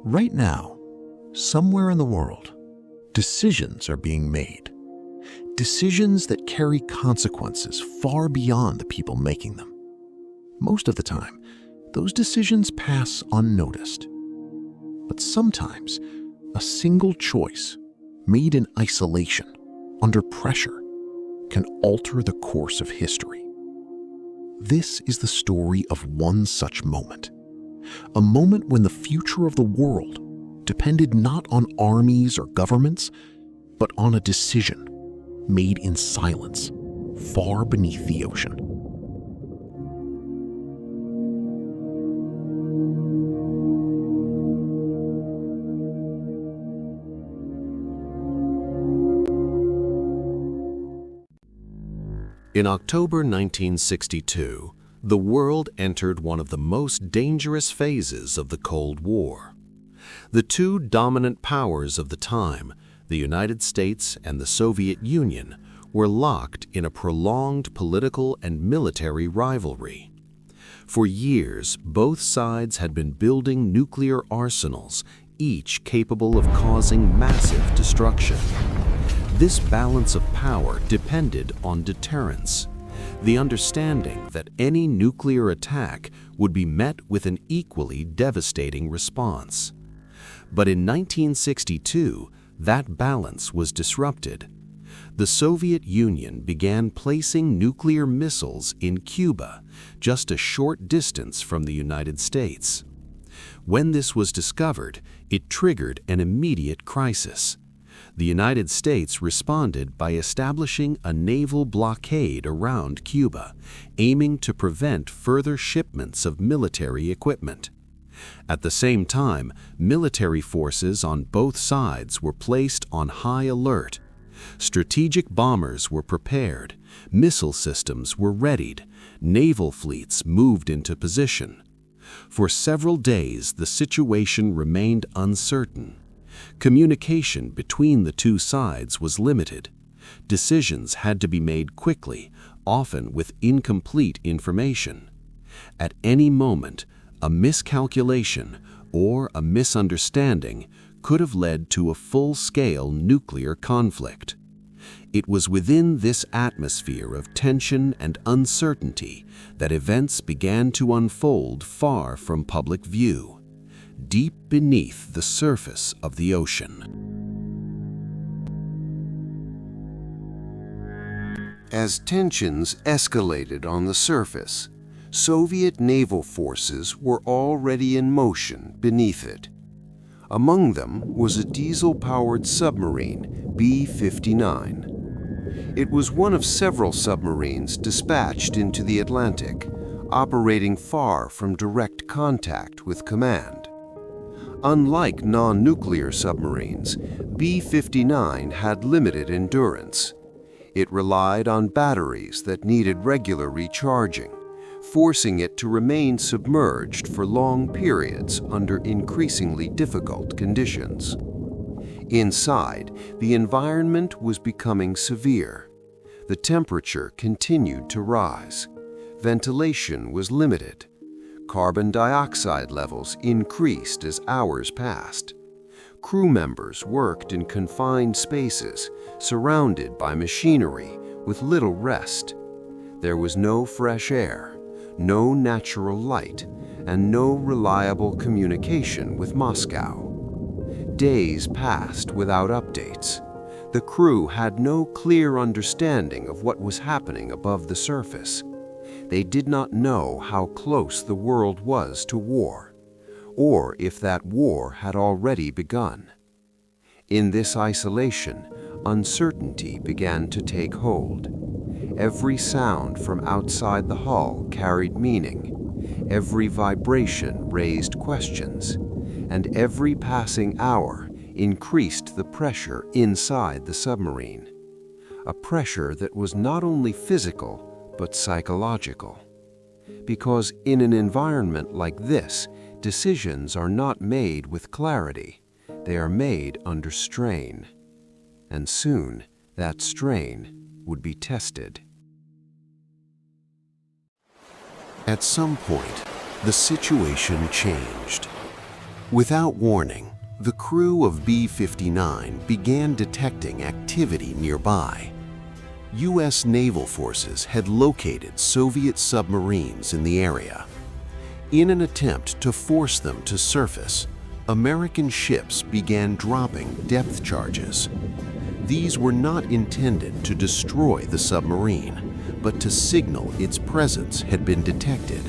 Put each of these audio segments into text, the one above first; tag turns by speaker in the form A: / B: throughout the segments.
A: Right now, somewhere in the world, decisions are being made. Decisions that carry consequences far beyond the people making them. Most of the time, those decisions pass unnoticed. But sometimes, a single choice, made in isolation, under pressure, can alter the course of history. This is the story of one such moment. A moment when the future of the world depended not on armies or governments, but on a decision made in silence, far beneath the ocean.
B: In October 1962, the world entered one of the most dangerous phases of the Cold War. The two dominant powers of the time, the United States and the Soviet Union, were locked in a prolonged political and military rivalry. For years, both sides had been building nuclear arsenals, each capable of causing massive destruction. This balance of power depended on deterrence, the understanding that any nuclear attack would be met with an equally devastating response. But in 1962, that balance was disrupted. The Soviet Union began placing nuclear missiles in Cuba, just a short distance from the United States. When this was discovered, it triggered an immediate crisis. The United States responded by establishing a naval blockade around Cuba, aiming to prevent further shipments of military equipment. At the same time, military forces on both sides were placed on high alert. Strategic bombers were prepared, missile systems were readied, naval fleets moved into position. For several days, the situation remained uncertain. Communication between the two sides was limited. Decisions had to be made quickly, often with incomplete information. At any moment, a miscalculation or a misunderstanding could have led to a full-scale nuclear conflict. It was within this atmosphere of tension and uncertainty that events began to unfold far from public view, deep beneath the surface of the ocean.
C: As tensions escalated on the surface, Soviet naval forces were already in motion beneath it. Among them was a diesel-powered submarine, B-59. It was one of several submarines dispatched into the Atlantic, operating far from direct contact with command. Unlike non-nuclear submarines, B-59 had limited endurance. It relied on batteries that needed regular recharging, forcing it to remain submerged for long periods under increasingly difficult conditions. Inside, the environment was becoming severe. The temperature continued to rise. Ventilation was limited. Carbon dioxide levels increased as hours passed. Crew members worked in confined spaces, surrounded by machinery, with little rest. There was no fresh air, no natural light, and no reliable communication with Moscow. Days passed without updates. The crew had no clear understanding of what was happening above the surface. They did not know how close the world was to war, or if that war had already begun. In this isolation, uncertainty began to take hold. Every sound from outside the hull carried meaning. Every vibration raised questions, and every passing hour increased the pressure inside the submarine. A pressure that was not only physical, but psychological. Because in an environment like this, decisions are not made with clarity. They are made under strain. And soon, that strain would be tested. At some point, the situation changed. Without warning, the crew of B-59 began detecting activity nearby. U.S. naval forces had located Soviet submarines in the area. In an attempt to force them to surface, American ships began dropping depth charges. These were not intended to destroy the submarine, but to signal its presence had been detected.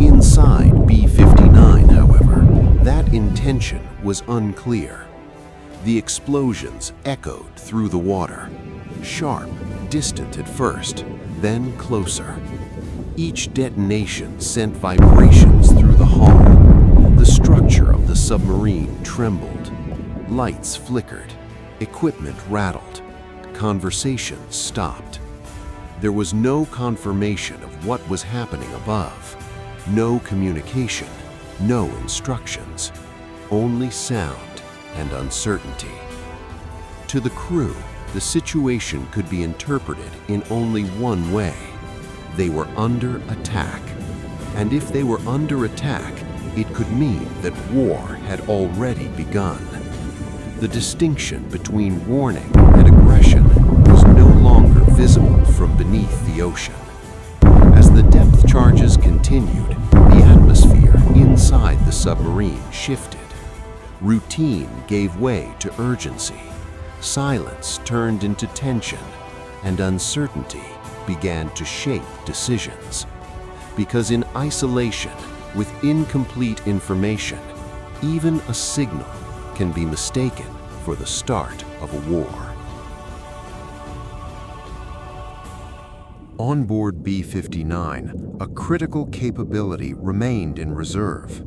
C: Inside B-59, however, that intention was unclear. The explosions echoed through the water, sharp, distant at first, then closer. Each detonation sent vibrations through the hull. The structure of the submarine trembled. Lights flickered. Equipment rattled. Conversations stopped. There was no confirmation of what was happening above. No communication, no instructions. Only sound and uncertainty. To the crew, the situation could be interpreted in only one way. They were under attack. And if they were under attack, it could mean that war had already begun. The distinction between warning and aggression was no longer visible from beneath the ocean. As the depth charges continued, the atmosphere inside the submarine shifted. Routine gave way to urgency. Silence turned into tension, and uncertainty began to shape decisions. Because in isolation, with incomplete information, even a signal can be mistaken for the start of a war. On board B-59, a critical capability remained in reserve.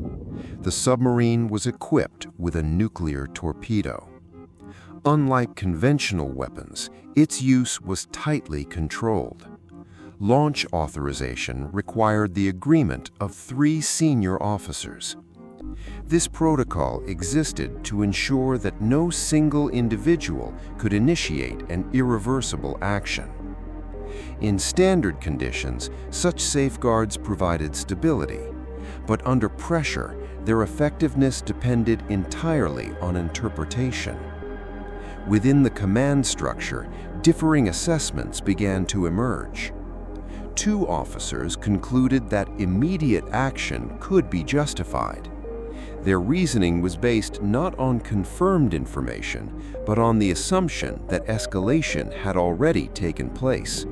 C: The submarine was equipped with a nuclear torpedo. Unlike conventional weapons, its use was tightly controlled. Launch authorization required the agreement of 3 senior officers. This protocol existed to ensure that no single individual could initiate an irreversible action. In standard conditions, such safeguards provided stability, but under pressure, their effectiveness depended entirely on interpretation. Within the command structure, differing assessments began to emerge. 2 officers concluded that immediate action could be justified. Their reasoning was based not on confirmed information, but on the assumption that escalation had already taken place.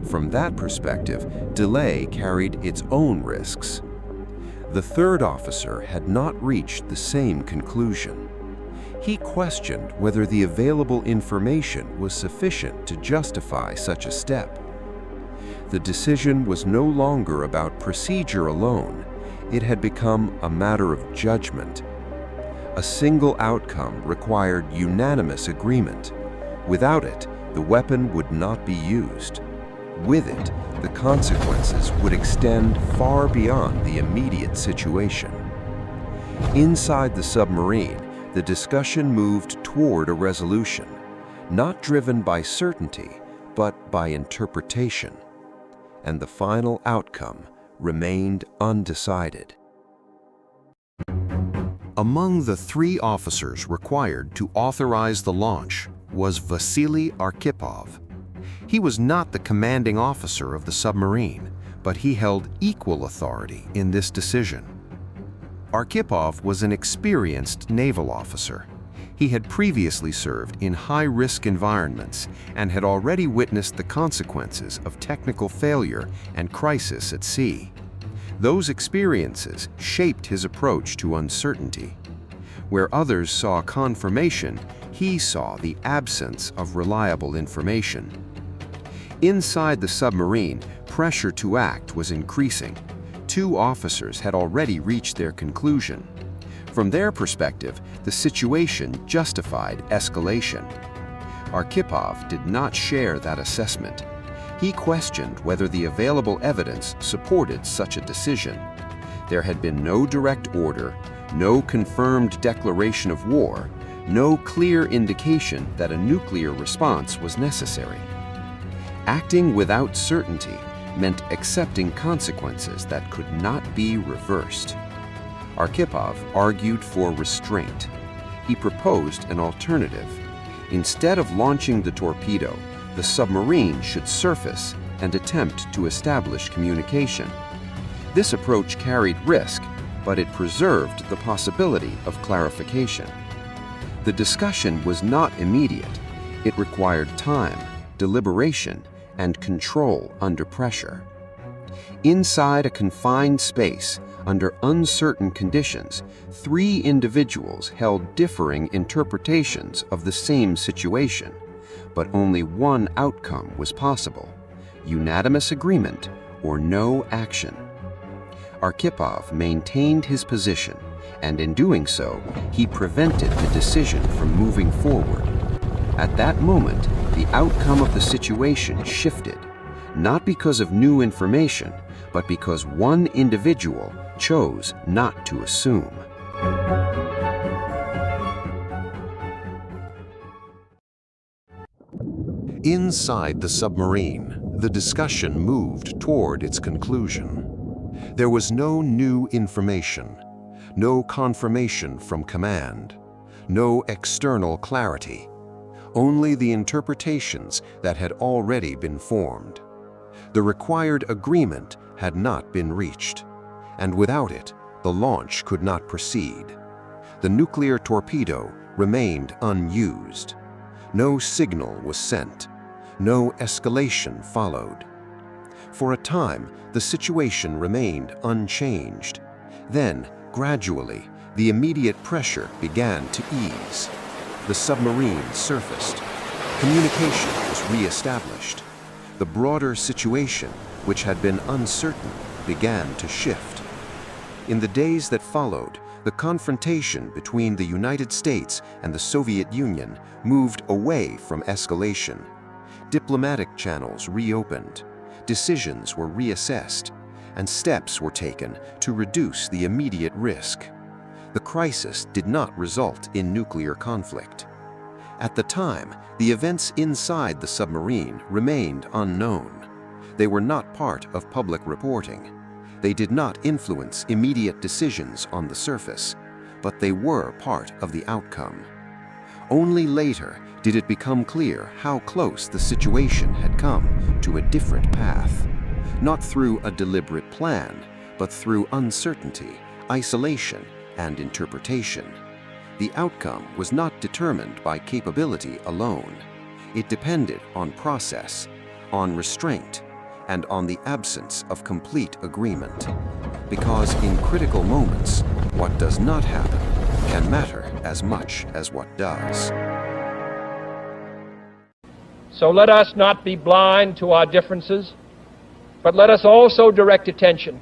C: From that perspective, delay carried its own risks. The 3rd officer had not reached the same conclusion. He questioned whether the available information was sufficient to justify such a step. The decision was no longer about procedure alone. It had become a matter of judgment. A single outcome required unanimous agreement. Without it, the weapon would not be used. With it, the consequences would extend far beyond the immediate situation. Inside the submarine, the discussion moved toward a resolution, not driven by certainty, but by interpretation. And the final outcome remained undecided.
B: Among the 3 officers required to authorize the launch was Vasili Arkhipov. He was not the commanding officer of the submarine, but he held equal authority in this decision. Arkhipov was an experienced naval officer. He had previously served in high-risk environments and had already witnessed the consequences of technical failure and crisis at sea. Those experiences shaped his approach to uncertainty. Where others saw confirmation, he saw the absence of reliable information. Inside the submarine, pressure to act was increasing. 2 officers had already reached their conclusion. From their perspective, the situation justified escalation. Arkhipov did not share that assessment. He questioned whether the available evidence supported such a decision. There had been no direct order, no confirmed declaration of war, no clear indication that a nuclear response was necessary. Acting without certainty
C: meant accepting consequences that could not be reversed. Arkhipov argued for restraint. He proposed an alternative. Instead of launching the torpedo, the submarine should surface and attempt to establish communication. This approach carried risk, but it preserved the possibility of clarification. The discussion was not immediate. It required time, deliberation, and control under pressure. Inside a confined space, under uncertain conditions, 3 individuals held differing interpretations of the same situation, but only one outcome was possible: unanimous agreement or no action. Arkhipov maintained his position, and in doing so, he prevented the decision from moving forward. At that moment, the outcome of the situation shifted, not because of new information, but because one individual chose not to assume.
A: Inside the submarine, the discussion moved toward its conclusion. There was no new information, no confirmation from command, no external clarity, only the interpretations that had already been formed. The required agreement had not been reached, and without it, the launch could not proceed. The nuclear torpedo remained unused. No signal was sent. No escalation followed. For a time, the situation remained unchanged. Then, gradually, the immediate pressure began to ease. The submarine surfaced. Communication was re-established. The broader situation, which had been uncertain, began to shift. In the days that followed, the confrontation between the United States and the Soviet Union moved away from escalation. Diplomatic channels reopened, decisions were reassessed, and steps were taken to reduce the immediate risk. The crisis did not result in nuclear conflict. At the time, the events inside the submarine remained unknown. They were not part of public reporting. They did not influence immediate decisions on the surface, but they were part of the outcome. Only later did it become clear how close the situation had come to a different path, not through a deliberate plan, but through uncertainty, isolation, and interpretation. The outcome was not determined by capability alone. It depended on process, on restraint, and on the absence of complete agreement. Because in critical moments, what does not happen can matter as much as what does.
D: So let us not be blind to our differences, but let us also direct attention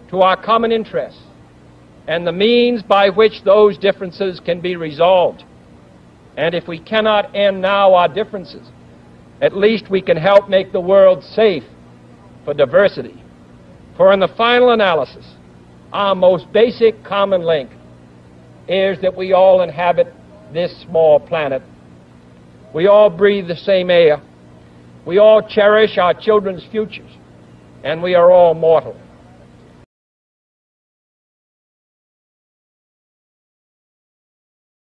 D: to our common interests and the means by which those differences can be resolved. And if we cannot end now our differences, at least we can help make the world safe for diversity. For in the final analysis, our most basic common link is that we all inhabit this small planet. We all breathe the same air. We all cherish our children's futures. And we are all mortal.